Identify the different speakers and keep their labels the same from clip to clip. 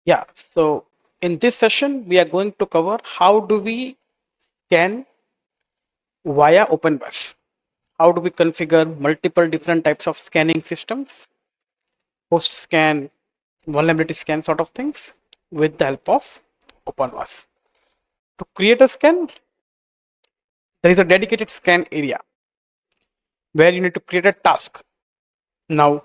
Speaker 1: Yeah, so in this session, we are going to cover how do we scan via OpenVas. How do we configure multiple different types of scanning systems, host scan, vulnerability scan sort of things with the help of OpenVas. To create a scan, there is a dedicated scan area where you need to create a task. Now,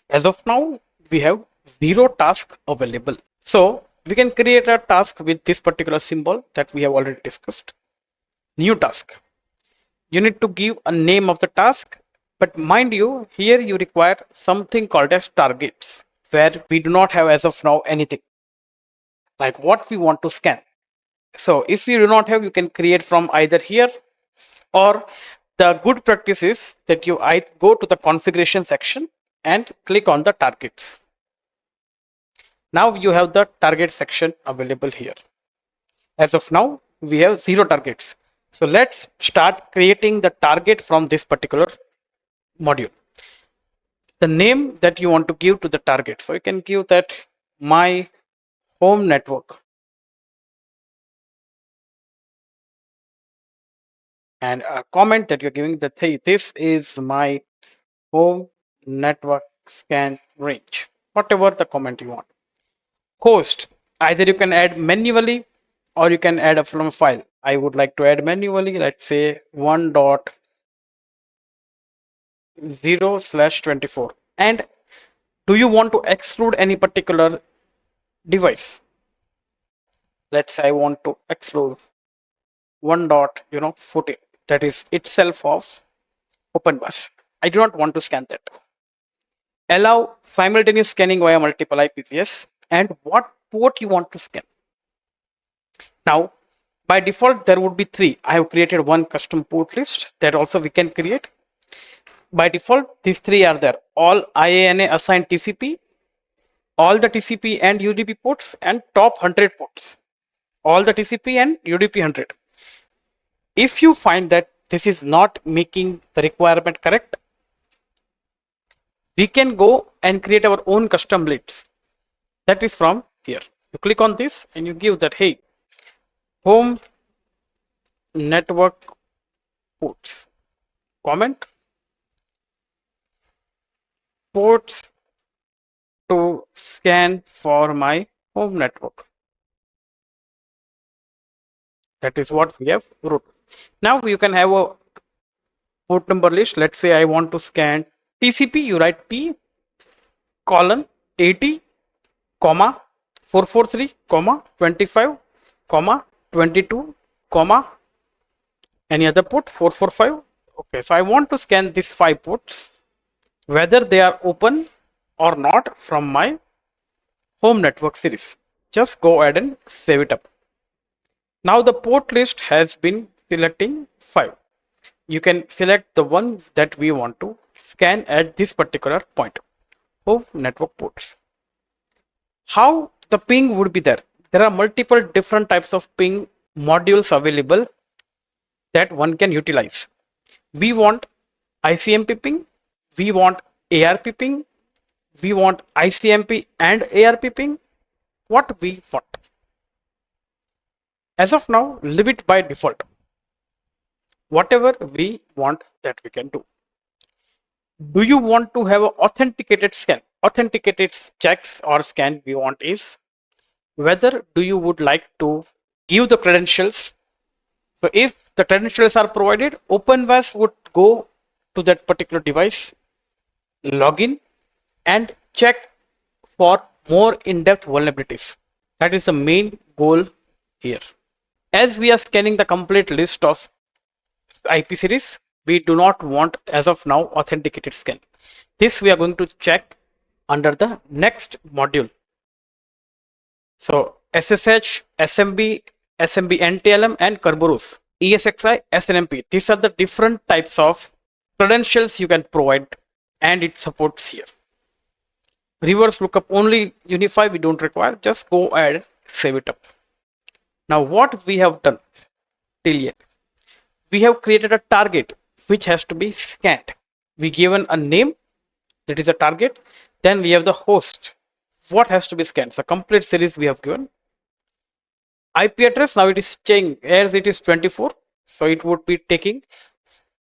Speaker 1: as of now, we have 0 task available. So we can create a task with this particular symbol that we have already discussed. New task. You need to give a name of the task, but mind you, here you require something called as targets, where we do not have as of now anything like what we want to scan. So if you do not have, you can create from either here, or the good practice is that you go to the configuration section and click on the targets. Now you have the target section available here. As of now, we have 0 targets. So let's start creating the target from this particular module. The name that you want to give to the target. So you can give that my home network. And a comment that you're giving that, hey, this is my home network scan range. Whatever the comment you want. Host. Either you can add manually or you can add from a file. I would like to add manually, let's say 1.0/24. And do you want to exclude any particular device? Let's say I want to exclude 1.14, that is itself of OpenVas. I do not want to scan that. Allow simultaneous scanning via multiple IPVS and what port you want to scan. Now, by default, there would be 3. I have created one custom port list that also we can create. By default, these 3 are there. All IANA assigned TCP, all the TCP and UDP ports, and top 100 ports. All the TCP and UDP 100. If you find that this is not making the requirement correct, we can go and create our own custom lists. That is from here. You click on this and you give that, hey, home network ports, comment, ports to scan for my home network. That is what we have wrote. Now you can have a port number list. Let's say I want to scan TCP. You write T colon 80 comma 443 comma 25 comma 22 comma any other port 445. Okay, so I want to scan these 5 ports, whether they are open or not from my home network series. Just go ahead and save it up. Now the port list has been selecting 5. You can select the one that we want to scan at this particular point of network ports. How the ping would be there? There are multiple different types of ping modules available that one can utilize. We want ICMP ping, we want ARP ping, we want ICMP and ARP ping. What we want. As of now, leave it by default. Whatever we want, that we can do. Do you want to have an authenticated scan? Authenticated checks or scan we want is whether do you would like to give the credentials. So if the credentials are provided, OpenVas would go to that particular device, login and check for more in-depth vulnerabilities. That is the main goal here. As we are scanning the complete list of IP series, we do not want as of now authenticated scan. This we are going to check under the next module. So SSH, SMB, SMB NTLM and Kerberos, ESXi, SNMP. These are the different types of credentials you can provide and it supports here. Reverse lookup only unify we don't require. Just go ahead and save it up. Now what we have done till yet, we have created a target which has to be scanned. We given a name that is a target. Then we have the host what has to be scanned? The complete series we have given. IP address, now it is changing as it is 24. So it would be taking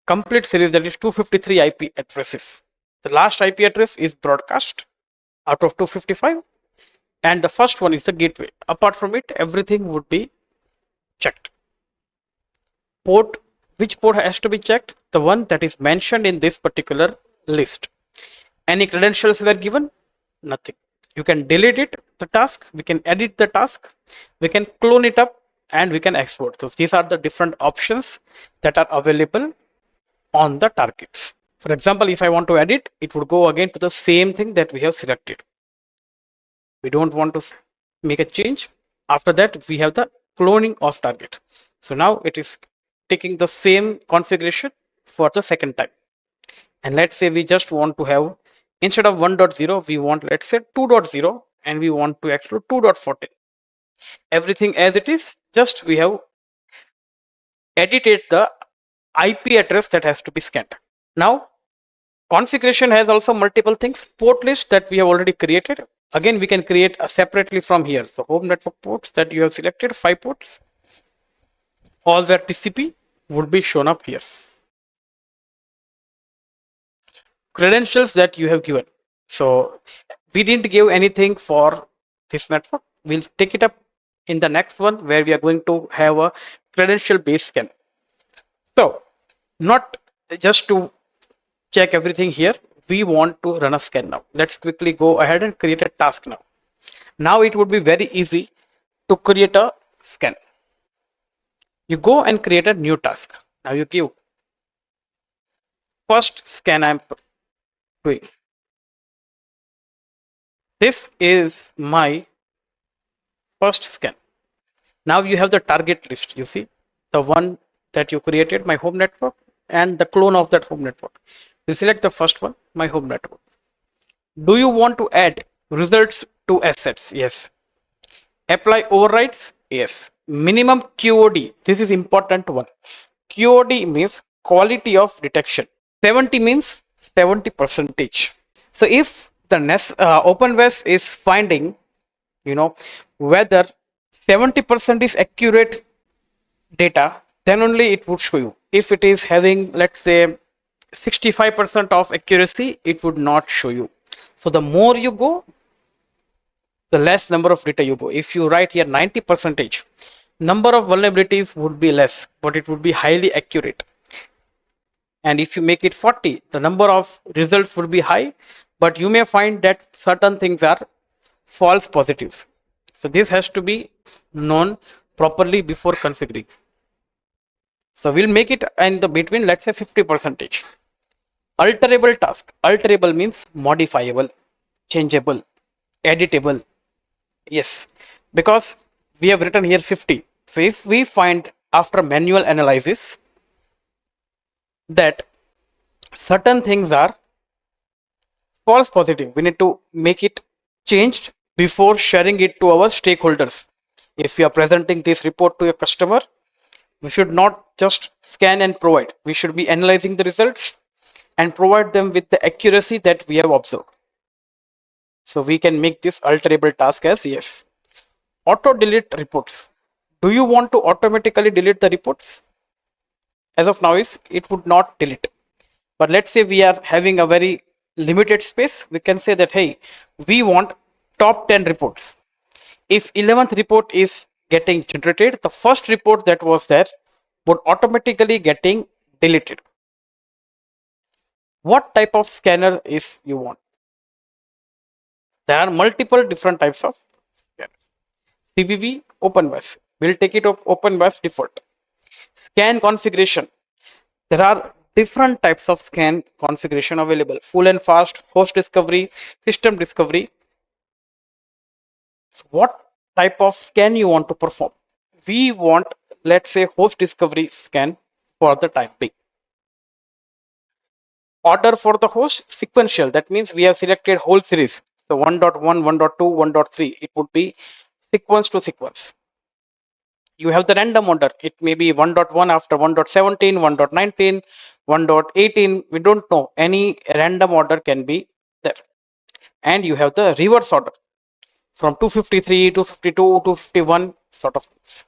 Speaker 1: complete series, that is 253 IP addresses. The last IP address is broadcast out of 255. And the first one is the gateway. Apart from it, everything would be checked. Port, which port has to be checked? The one that is mentioned in this particular list. Any credentials were given? Nothing. You can delete it, the task, we can edit the task, we can clone it up, and we can export. So these are the different options that are available on the targets. For example, if I want to edit, it would go again to the same thing that we have selected. We don't want to make a change. After that, we have the cloning of target. So now it is taking the same configuration for the second time. And let's say we just want to have, instead of 1.0, we want, let's say 2.0, and we want to exclude 2.14. Everything as it is, just we have edited the IP address that has to be scanned. Now, configuration has also multiple things. Port list that we have already created. Again, we can create separately from here. So home network ports that you have selected, 5 ports, all their TCP would be shown up here. Credentials that you have given. So we didn't give anything for this network. We'll take it up in the next one where we are going to have a credential based scan. So not just to check everything here, we want to run a scan now. Let's quickly go ahead and create a task now. Now it would be very easy to create a scan. You go and create a new task. Now you give first scan I'm doing. This is my first scan. Now you have the target list. You see the one that you created, my home network, and the clone of that home network. We select the first one, my home network. Do you want to add results to assets? Yes. Apply overrides? Yes. Minimum QoD. This is important one. QoD means quality of detection. 70 means 70%. So if the OpenVas is finding, whether 70% is accurate data, then only it would show you. If it is having, let's say, 65% of accuracy, it would not show you. So the more you go, the less number of data you go. If you write here 90%, number of vulnerabilities would be less, but it would be highly accurate. And if you make it 40, the number of results would be high, but you may find that certain things are false positives. So this has to be known properly before configuring. So we'll make it in the between, let's say 50%. Alterable task. Alterable means modifiable, changeable, editable. Yes, because we have written here 50. So if we find after manual analysis that certain things are false positive, we need to make it changed before sharing it to our stakeholders. If you are presenting this report to your customer, we should not just scan and provide. We should be analyzing the results and provide them with the accuracy that we have observed. So we can make this alterable task as yes. Auto delete reports. Do you want to automatically delete the reports? As of now, it would not delete. But let's say we are having a very limited space. We can say that, hey, we want top 10 reports. If 11th report is getting generated, the first report that was there would automatically getting deleted. What type of scanner is you want? There are multiple different types of scanners. CVE, OpenVas. We'll take it of OpenVas default. Scan configuration. There are different types of scan configuration available. Full and fast, host discovery, system discovery. So what type of scan you want to perform? We want, let's say, host discovery scan for the time being. Order for the host, sequential. That means we have selected whole series. So 1.1, 1.2, 1.3. It would be sequence to sequence. You have the random order. It may be 1.1 after 1.17, 1.19, 1.18. We don't know. Any random order can be there. And you have the reverse order. from 253, 252, 251 sort of things.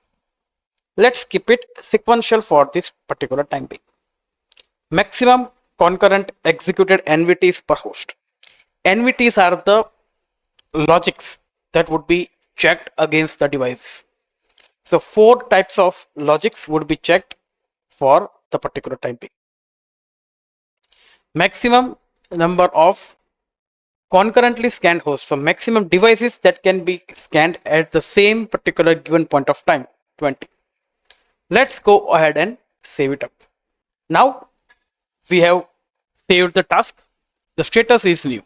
Speaker 1: Let's keep it sequential for this particular time being. Maximum concurrent executed NVTs per host. NVTs are the logics that would be checked against the device. So 4 types of logics would be checked for the particular time being. Maximum number of concurrently scanned hosts. So maximum devices that can be scanned at the same particular given point of time, 20. Let's go ahead and save it up. Now we have saved the task. The status is new.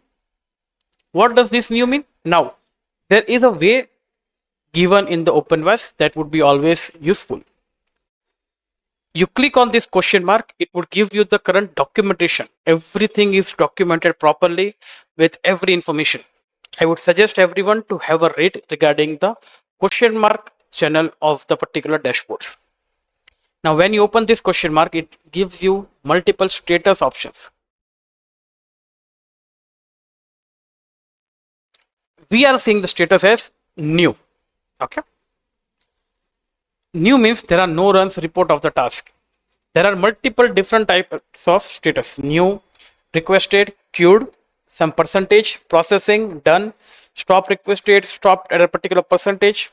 Speaker 1: What does this new mean? Now, there is a way given in the OpenVas that would be always useful. You click on this question mark, it would give you the current documentation. Everything is documented properly with every information. I would suggest everyone to have a read regarding the question mark channel of the particular dashboards. Now, when you open this question mark, it gives you multiple status options. We are seeing the status as new. Okay. New means there are no runs report of the task. There are multiple different types of status. New, requested, queued, some percentage, processing, done, stop requested, stopped at a particular percentage,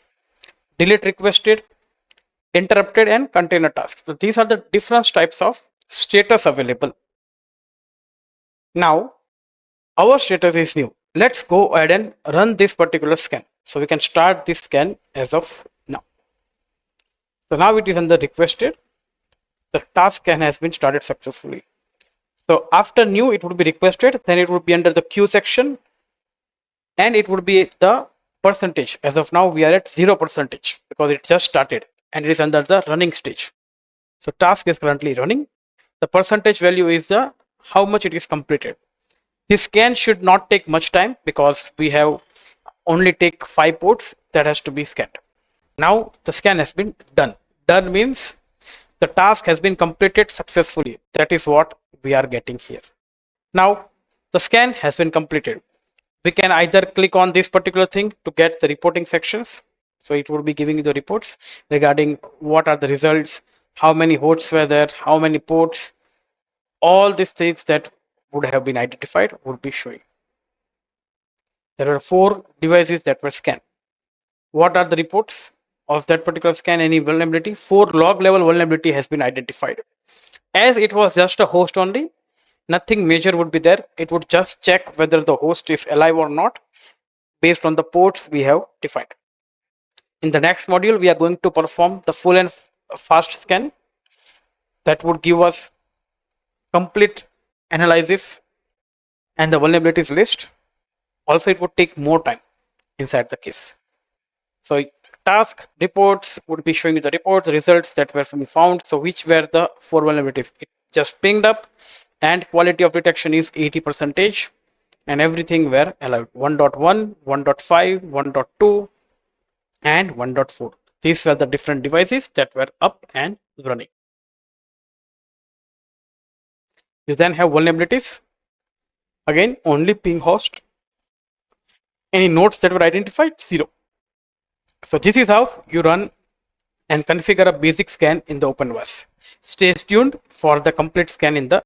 Speaker 1: delete requested, interrupted, and container tasks. So these are the different types of status available. Now, our status is new. Let's go ahead and run this particular scan. So we can start this scan as of now. So now it is under requested. The task scan has been started successfully. So after new, it would be requested, then it would be under the queue section, and it would be the percentage. As of now, we are at 0% because it just started and it is under the running stage. So task is currently running. The percentage value is the how much it is completed. This scan should not take much time because we have only take 5 ports that has to be scanned. Now the scan has been done. Done means the task has been completed successfully. That is what we are getting here. Now the scan has been completed. We can either click on this particular thing to get the reporting sections. So it would be giving you the reports regarding what are the results, how many hosts were there, how many ports, all these things that would have been identified would be showing. There are 4 devices that were scanned. What are the reports of that particular scan? Any vulnerability? 4 log level vulnerability has been identified. As it was just a host only, nothing major would be there. It would just check whether the host is alive or not based on the ports we have defined. In the next module, we are going to perform the full and fast scan that would give us complete analysis and the vulnerabilities list. Also, it would take more time inside the case. So task reports would be showing you the reports, results that were found. So which were the 4 vulnerabilities? It just pinged up and quality of detection is 80% and everything were allowed. 1.1, 1.5, 1.2 and 1.4. These were the different devices that were up and running. You then have vulnerabilities. Again, only ping host. Any nodes that were identified? 0. So this is how you run and configure a basic scan in the OpenVas. Stay tuned for the complete scan in the